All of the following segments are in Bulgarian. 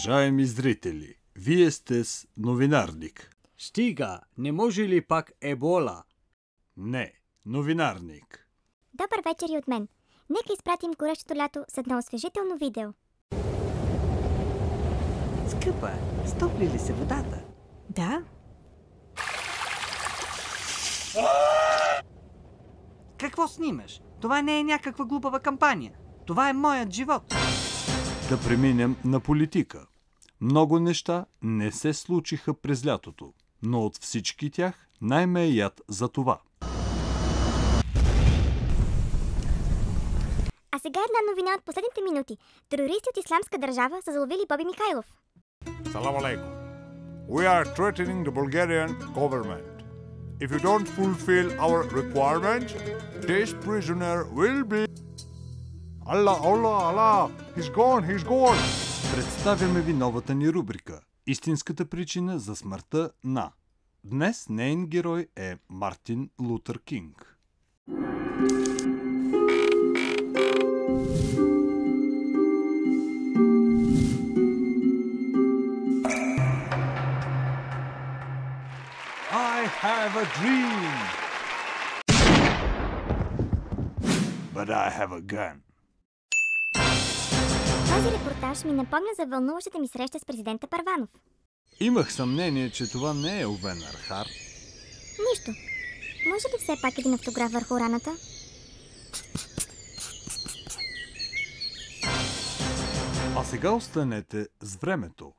Уважаеми зрители, вие сте с новинарник. Стига, не може ли пак ебола? Не, новинарник. Добър вечер и от мен. Нека изпратим горещото лято с едно освежително видео. Скъпа, стопли ли се водата? Да. Какво снимаш? Това не е някаква глупава кампания. Това е моят живот. Да преминем на политика. Много неща не се случиха през лятото, но от всички тях най-ме е яд за това. А сега една новина от последните минути. Терористи от Ислямска държава са заловили Боби Михайлов. Salam alaikum. We are threatening the Bulgarian government. If you don't fulfill our requirements, this prisoner will be... Allah, Allah, Allah! He's gone, he's gone! Представяме ви новата ни рубрика «Истинската причина за смъртта на». Днес нейн герой е Мартин Лутър Кинг. I have a dream, but I have a gun. Този репортаж ми напомня за вълнуващата ми среща с президента Първанов. Имах съмнение, че това не е Овен Архар. Нищо. Може ли все пак един автограф върху раната? А сега останете с времето.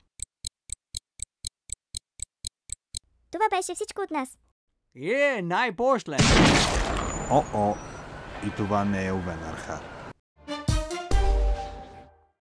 Това беше всичко от нас. Най-после! О-о, и това не е Овен Архар.